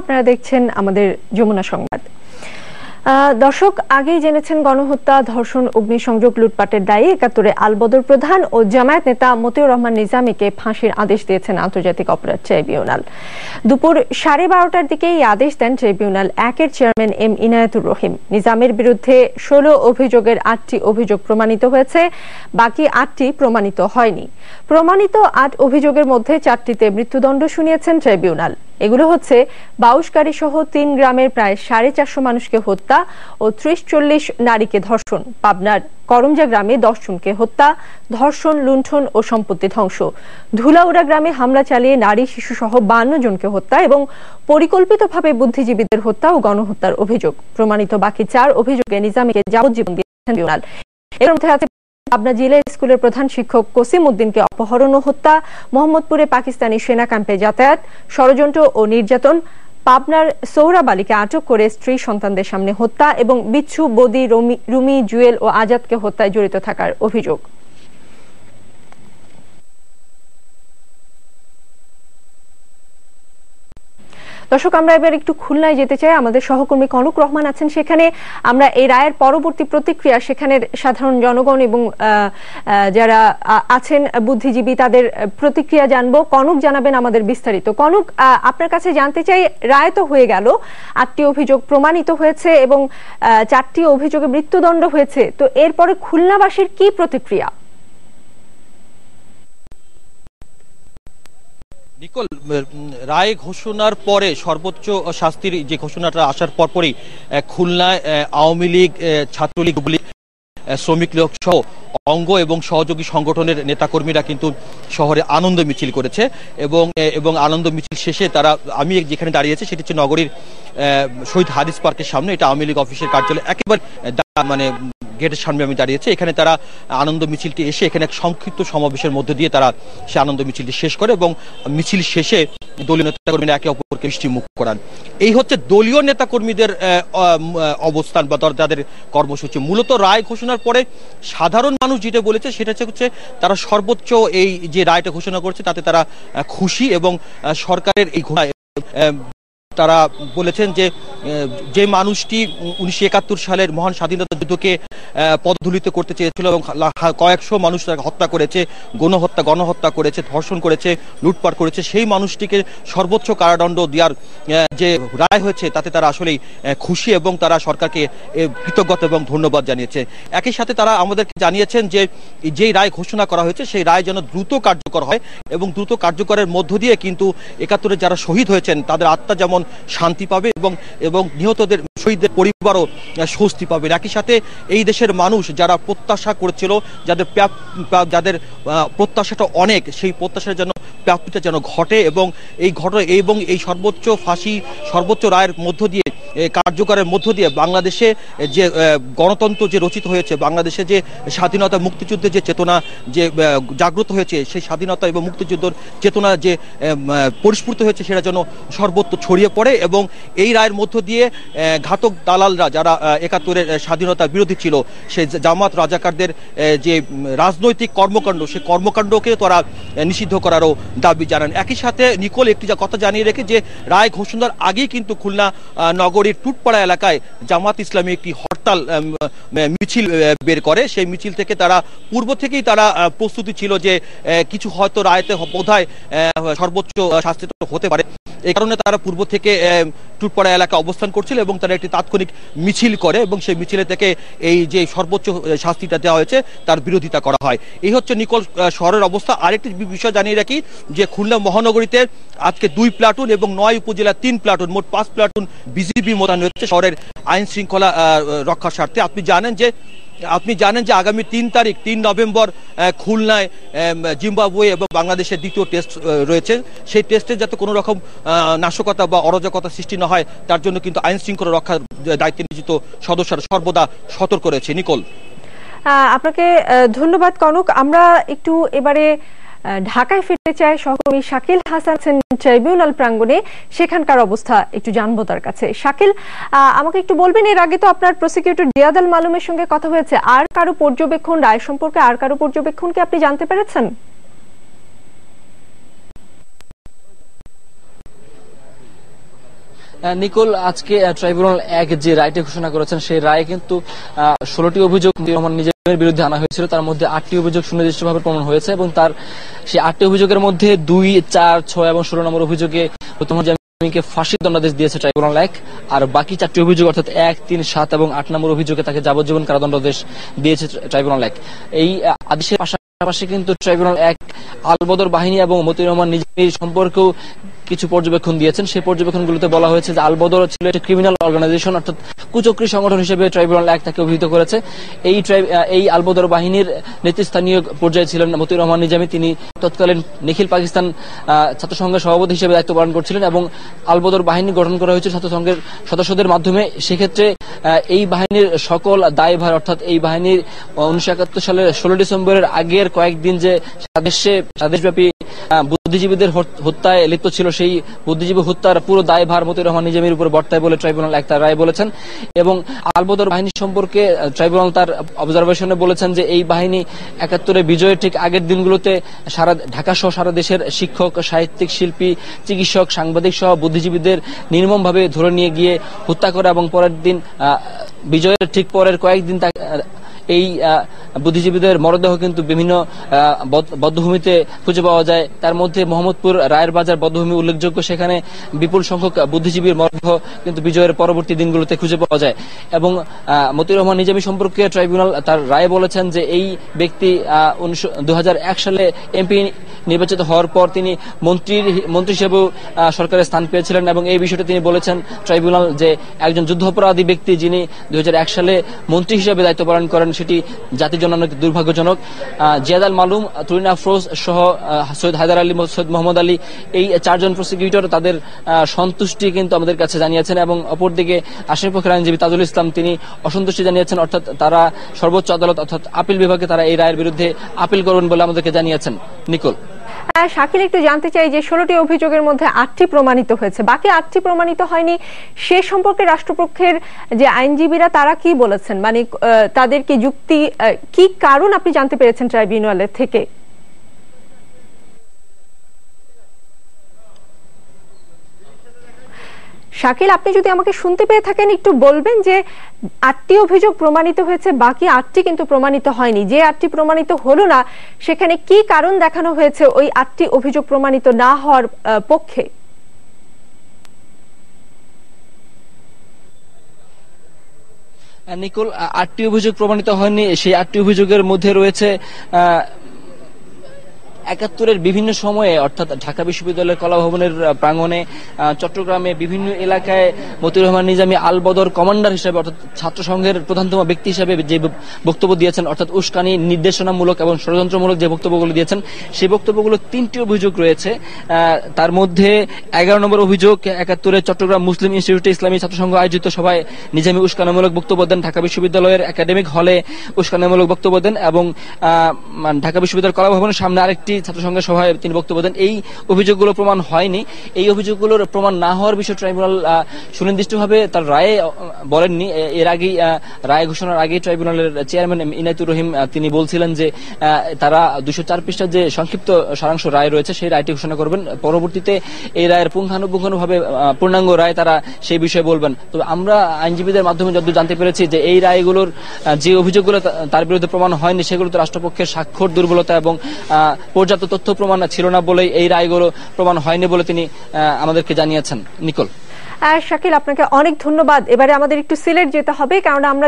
আপনারা দেখছেন আমাদের যমুনা সংবাদ। দর্শক, আগেই জেনেছেন গণহত্যা, ধর্ষণ, অগ্নিসংযোগ, লুটপাটের দায়ে ৭১-এ আলবদর প্রধান ও জামায়াত নেতা মতিউর রহমান নিজামীকে ফাঁসির আদেশ দিয়েছেন আন্তর্জাতিক অপরাধ ট্রাইব্যুনাল। দুপুর 12:30টার দিকে এই আদেশ দেন tribunal ১-এর chairman M Inayetur Rahim. নিজামের বিরুদ্ধে ১৬ অভিযোগের ৮টি অভিযোগ প্রমাণিত হয়েছে, বাকি ৮টি প্রমাণিত হয়নি। প্রমাণিত ৮ অভিযোগের মধ্যে 4টিতে মৃত্যুদণ্ড শুনিয়েছেন ট্রাইব্যুনাল। এগুলো হচ্ছে বাউশকারী সহ ৩ গ্রামের প্রায় 450 মানুষকে হত্যা ও 30-40 নারীকে ধর্ষণ, পাবনার করমজা গ্রামে 10 জনকে হত্যা, ধর্ষণ, লুণ্ঠন ও সম্পত্তি ধ্বংস, ধুলাউড়া গ্রামে হামলা চালিয়ে নারী শিশু সহ 52 জনকে হত্যা এবং পরিকল্পিতভাবে বুদ্ধিজীবীদের হত্যা ও গণহত্যার অভিযোগ। প্রমাণিত বাকি 4 অভিযোগে নিজামীকে যাবজ্জীবন দিয়েছেন ট্রাইব্যুনাল। এর মধ্যে আছে পাবনা জিলা স্কুলের প্রধান শিক্ষক কসিম উদ্দিনকে অপহরণ ও হত্যা, মোহাম্মদপুরে পাকিস্তানি সেনা ক্যাম্পে যাতায়াত, ষড়যন্ত্র ও নির্যাতন, পাবনার সোহরাব আলীকে আটক করে স্ত্রী সন্তানদের সামনে হত্যা এবং বিচ্ছু, বদি, রুমি, জুয়েল ও আজাদকে হত্যায় জড়িত থাকার অভিযোগ। দর্শক, আমরা এবার একটু খুলনায় যেতে চাই। আমাদের সহকর্মী কনক রহমান আছেন সেখানে। আমরা এই রায়ের পরবর্তী প্রতিক্রিয়া, সেখানের সাধারণ জনগণ এবং যারা আছেন বুদ্ধিজীবী তাদের প্রতিক্রিয়া জানবো। কনক জানাবেন আমাদের বিস্তারিত। কনক, আপনার কাছে জানতে চাই, রায় তো হয়ে গেল, 8টি অভিযোগ প্রমাণিত হয়েছে এবং 4টি অভিযোগে মৃত্যুদণ্ড হয়েছে, তো এরপরে খুলনাবাসীর কি প্রতিক্রিয়া? নিকোল, রায় ঘোষণার পরে সর্বোচ্চ শাস্তির যে ঘোষণাটা আসার পরপরই খুলনায় আওয়ামী লীগ, ছাত্রলীগ, শ্রমিক লীগ সহ অঙ্গ এবং সহযোগী সংগঠনের নেতাকর্মীরা কিন্তু শহরে আনন্দ মিছিল করেছে এবং আনন্দ মিছিল শেষে তারা, আমি যেখানে দাঁড়িয়েছি সেটি হচ্ছে নগরীর শহীদ হাদিস পার্কের সামনে, এটা আওয়ামী লীগ অফিসের কার্যালয় একেবারে মানে গেটের সামনে আমি দাঁড়িয়েছি। এখানে তারা আনন্দ মিছিলটি এসে এখানে এক সংক্ষিপ্ত সমাবেশের মধ্য দিয়ে তারা সে আনন্দ মিছিলটি শেষ করে এবং মিছিল শেষে দলীয় নেতাকর্মীরা একে অপরকে মিষ্টি মুখ করান। এই হচ্ছে দলীয় নেতাকর্মীদের অবস্থান বা তাদের কর্মসূচি। মূলত রায় ঘোষণার পরে সাধারণ মানুষ যেটা বলেছে সেটা হচ্ছে তারা সর্বোচ্চ এই যে রায়টা ঘোষণা করেছে তাতে তারা খুশি এবং সরকারের এই ঘোষণায় তারা বলেছেন যে মানুষটি 1971 সালের মহান স্বাধীনতা যুদ্ধকে পদধূলিত করতে চেয়েছিল এবং কয়েকশো মানুষ তাকে হত্যা করেছে, গণহত্যা করেছে, ধর্ষণ করেছে, লুটপাট করেছে, সেই মানুষটিকে সর্বোচ্চ কারাদণ্ড দেওয়ার যে রায় হয়েছে তাতে তারা আসলেই খুশি এবং তারা সরকারকে কৃতজ্ঞতা এবং ধন্যবাদ জানিয়েছে। একই সাথে তারা আমাদেরকে জানিয়েছেন যে যেই রায় ঘোষণা করা হয়েছে সেই রায় যেন দ্রুত কার্যকর হয় এবং দ্রুত কার্যকরের মধ্য দিয়ে কিন্তু 71-এ যারা শহীদ হয়েছেন তাদের আত্মা যেমন শান্তি পাবে এবং নিহতদের শহীদদের পরিবারও স্বস্তি পাবে। একই সাথে এই দেশের মানুষ যারা প্রত্যাশা করেছিল, যাদের প্রত্যাশাটা অনেক, সেই প্রত্যাশার জন্য প্রাপ্তিটা যেন ঘটে এবং এই সর্বোচ্চ রায়ের মধ্য দিয়ে, কার্যকরের মধ্য দিয়ে বাংলাদেশে যে গণতন্ত্র যে রচিত হয়েছে, বাংলাদেশে যে স্বাধীনতা মুক্তিযুদ্ধের যে চেতনা যে জাগ্রত হয়েছে, সেই স্বাধীনতা এবং মুক্তিযুদ্ধের চেতনা যে পরিস্ফুট হয়েছে সেটা যেন সর্বত্র ছড়িয়ে পড়ে এবং এই রায়ের মধ্য দিয়ে ঘাতক দালালরা যারা 71-এর স্বাধীনতার বিরোধী ছিল, সেই জামাত রাজাকারদের যে রাজনৈতিক কর্মকাণ্ড, সেই কর্মকাণ্ডকে তারা নিষিদ্ধ করারও দাবি জানান। একই সাথে নিকোল একটি কথা জানিয়ে রেখে যে রায় ঘোষণার আগেই কিন্তু খুলনা নগরীর টুটপাড়া এলাকায় জামাত ইসলামী একটি হরতাল মিছিল বের করে। সেই মিছিল থেকে তারা পূর্ব থেকেই তারা প্রস্তুতি ছিল যে কিছু হয়তো রায়তে বোধহয় সর্বোচ্চ শাস্তি হতে পারে, এই কারণে তারা পূর্ব থেকে টুটপাড়া এলাকায় অবস্থান করছিল এবং তারা একটি তাৎক্ষণিক মিছিল করে এবং সেই মিছিলে থেকে এই যে সর্বোচ্চ শাস্তিটা দেওয়া হয়েছে তার বিরোধিতা করা হয়। এই হচ্ছে নিকোল শহরের অবস্থা। আরেকটি বিষয় জানিয়ে রাখি যে খুলনা মহানগরীতে আজকে 2 প্লাটুন এবং 9 উপজেলা 3 প্লাটুন, মোট 5 প্লাটুন বিজিবি মোতায়েন হচ্ছে শহরের আইন শৃঙ্খলা রক্ষার স্বার্থে। আপনি জানেন যে আগামী 3 নভেম্বর খুলনায় জিম্বাবুয়ে এবং বাংলাদেশের দ্বিতীয় টেস্ট রয়েছে। সেই টেস্টে যাতে কোনো রকম নাশকতা বা অরাজকতা সৃষ্টি না হয় তার জন্য কিন্তু আইন শৃঙ্খলা রক্ষার দায়িত্বে নিয়োজিত সদস্যরা সর্বদা সতর্ক রয়েছে। নিকোল, আপনাকে ধন্যবাদ কনক। আমরা একটু এবারে ঢাকায় ফিরতে চাই। সহকর্মী শাকিল হাসান ট্রাইব্যুনাল প্রাঙ্গণে, সেখানকার অবস্থা একটু জানবো তার কাছে। শাকিল, আমাকে একটু বলবেন, এর আগে তো আপনার প্রসিকিউটর জিয়াদ আল মালুমের সঙ্গে কথা হয়েছে, আর কারো পর্যবেক্ষণ, রায় সম্পর্কে আর কারো পর্যবেক্ষণ কি আপনি জানতে পেরেছেন? নিকোল, আজকে ট্রাইব্যুনাল এক যে রায়টি ঘোষণা করেছেন সেই রায়ে কিন্তু 16টি অভিযোগ রহমান নিজামীর বিরুদ্ধে আনা হয়েছিল, তার মধ্যে 8টি অভিযোগ সুনির্দিষ্টভাবে প্রমাণ হয়েছে এবং তার সেই 8টি অভিযোগের মধ্যে 2, 4, 6 এবং 16 নম্বর অভিযোগে নিজামীকে ফাঁসির দণ্ডাদেশ দিয়েছে ট্রাইব্যুনাল এক। আর বাকি 4টি অভিযোগ অর্থাৎ 1, 3, 7 এবং 8 নম্বর অভিযোগে তাকে যাবজ্জীবন কারাদণ্ডাদেশ দিয়েছে ট্রাইব্যুনাল এক। এই আদেশের পাশাপাশি কিন্তু ট্রাইব্যুনাল এক আলবদর বাহিনী এবং মতিউর রহমান নিজামীর সম্পর্কেও কিছু পর্যবেক্ষণ দিয়েছেন। সেই পর্যবেক্ষণগুলোতে বলা হয়েছে যে আলবদর ছিল একটি ক্রিমিনাল অর্গানাইজেশন অর্থাৎ কুচক্রী সংগঠন হিসেবে ট্রাইব্যুনাল এক তাকে অভিহিত করেছে। এই আলবদর বাহিনীর নেতৃস্থানীয় পর্যায়ে ছিলেন মতিউর রহমান নিজামী। তিনি তৎকালীন নিখিল পাকিস্তান ছাত্র সংঘের সভাপতি হিসেবে দায়িত্ব পালন করছিলেন এবং আলবদর বাহিনী গঠন করা হয়েছে ছাত্র সংঘের সদস্যদের মাধ্যমে। সেক্ষেত্রে এই বাহিনীর সকল দায়ভার অর্থাৎ এই বাহিনীর 1971 সালের 16 ডিসেম্বরের আগের কয়েকদিন যে স্বদেশব্যাপী বুদ্ধিজীবীদের হত্যায় লিপ্ত ছিল, সেই বুদ্ধিজীবী হত্যার পুরো দায়ভার মতিউর রহমান নিজামীর উপর বর্তায় বলে ট্রাইব্যুনাল এক তার রায় বলেছেন। এবং আলবদর বাহিনী সম্পর্কে ট্রাইব্যুনাল তার অবজারভেশনে বলেছেন যে এই বাহিনী 71-এ বিজয়ের ঠিক আগের দিনগুলোতে ঢাকা সহ সারা দেশের শিক্ষক, সাহিত্যিক, শিল্পী, চিকিৎসক, সাংবাদিক সহ বুদ্ধিজীবীদের নির্মমভাবে ধরে নিয়ে গিয়ে হত্যা করে এবং পরের দিন বিজয়ের ঠিক পরের কয়েকদিন এই বুদ্ধিজীবীদের মরদেহ কিন্তু বিভিন্ন বধ্যভূমিতে খুঁজে পাওয়া যায়। তার মধ্যে মোহাম্মদপুর রায়ের বাজার বধ্যভূমি উল্লেখযোগ্য, সেখানে বিপুল সংখ্যক বুদ্ধিজীবীর মরদেহ কিন্তু বিজয়ের পরবর্তী দিনগুলোতে খুঁজে পাওয়া যায়। এবং মতিউর রহমান নিজামী সম্পর্কে ট্রাইব্যুনাল তার রায়ে বলেছেন যে এই ব্যক্তি 2001 সালে এমপি নির্বাচিত হওয়ার পর তিনি মন্ত্রী হিসেবেও সরকারের স্থান পেয়েছিলেন এবং এই বিষয়টা তিনি বলেছেন ট্রাইব্যুনাল যে একজন যুদ্ধাপরাধী ব্যক্তি যিনি 2001 সালে মন্ত্রী হিসেবে দায়িত্ব পালন করেন সেটি জাতির জন্য অনেক দুর্ভাগ্যজনক। জিয়াদ আল মালুম, তুরিন আফরোজ সহ সৈয়দ হায়দার আলী, সৈয়দ মোহাম্মদ আলী, এই 4 জন প্রসিকিউটর তাদের সন্তুষ্টি কিন্তু আমাদের কাছে জানিয়েছেন এবং অপরদিকে আসামিপক্ষের আইনজীবী তাজুল ইসলাম তিনি অসন্তুষ্টি জানিয়েছেন, অর্থাৎ তারা সর্বোচ্চ আদালত অর্থাৎ আপিল বিভাগে তারা এই রায়ের বিরুদ্ধে আপিল করবেন বলে আমাদেরকে জানিয়েছেন। নিকোল, শাকিল, একটু জানতে চাই যে 16টি অভিযোগের মধ্যে 8টি প্রমাণিত হয়েছে, বাকি 8টি প্রমাণিত হয়নি, সে সম্পর্কে রাষ্ট্রপক্ষের যে আইনজীবীরা তারা কি বলেছেন, মানে তাদের কি যুক্তি, কি কারণ আপনি জানতে পেরেছেন ট্রাইব্যুনালের থেকে? শাকিল, আপনি যদি আমাকে শুনতে পেয়ে থাকেন একটু বলবেন যে 8টি অভিযোগ প্রমাণিত হয়েছে, বাকি 8টি কিন্তু প্রমাণিত হয়নি। যে 8টি প্রমাণিত হলো না সেখানে কি কারণ দেখানো হয়েছে ওই 8টি অভিযোগ প্রমাণিত না হওয়ার পক্ষে? নিকোল, 8টি অভিযোগ প্রমাণিত হয়নি। সেই 8টি অভিযোগের মধ্যে রয়েছে 71-এর বিভিন্ন সময়ে অর্থাৎ ঢাকা বিশ্ববিদ্যালয়ের কলা ভবনের প্রাঙ্গণে, চট্টগ্রামে বিভিন্ন এলাকায় মতিউর রহমান নিজামী আলবদর কমান্ডার হিসেবে অর্থাৎ ছাত্র সংঘের প্রধানতম ব্যক্তি হিসেবে যে বক্তব্য দিয়েছেন, অর্থাৎ উস্কানি, নির্দেশনামূলক এবং ষড়যন্ত্রমূলক যে বক্তব্যগুলো দিয়েছেন, সেই বক্তব্যগুলো 3টি অভিযোগ রয়েছে। তার মধ্যে 11 নম্বর অভিযোগ, 71-এ চট্টগ্রাম মুসলিম ইনস্টিটিউটে ইসলামী ছাত্রসংঘ আয়োজিত সভায় নিজামী উস্কানিমূলক বক্তব্য দেন, ঢাকা বিশ্ববিদ্যালয়ের একাডেমিক হলে উস্কানিমূলক বক্তব্য দেন এবং ঢাকা বিশ্ববিদ্যালয়ের কলা ভবনের সামনে আরেকটি ছাত্রসংঘের সভায় তিনি বক্তব্য দেন। এই অভিযোগগুলো প্রমাণ হয়নি। এই অভিযোগগুলোর প্রমাণ না হওয়ার বিষয়ে ট্রাইব্যুনাল সুনির্দিষ্টভাবে তার রায়ে বলেননি। এর আগেই রায় ঘোষণার আগে ট্রাইব্যুনালের চেয়ারম্যান ইনায়েতুর রহিম তিনি বলছিলেন যে তারা 204 পৃষ্ঠার যে সংক্ষিপ্ত সারাংশ রায় রয়েছে সেই রায়টি ঘোষণা করবেন, পরবর্তীতে এই রায়ের পুঙ্খানুপুঙ্খানুভাবে পূর্ণাঙ্গ রায় তারা সেই বিষয়ে বলবেন। তবে আমরা আইনজীবীদের মাধ্যমে যতদূর জানতে পেরেছি যে এই রায়গুলোর যে অভিযোগগুলো তার বিরুদ্ধে প্রমাণ হয়নি সেগুলোতে রাষ্ট্রপক্ষের স্বাক্ষর দুর্বলতা এবং পর্যাপ্ত তথ্য প্রমাণ ছিল না বলেই এই রায়গুলো প্রমাণ হয়নি বলে তিনি আমাদেরকে জানিয়েছেন। নিকোল, শাকিল, আপনাকে অনেক ধন্যবাদ। এবারে আমাদের একটু সিলেট যেতে হবে, কারণ আমরা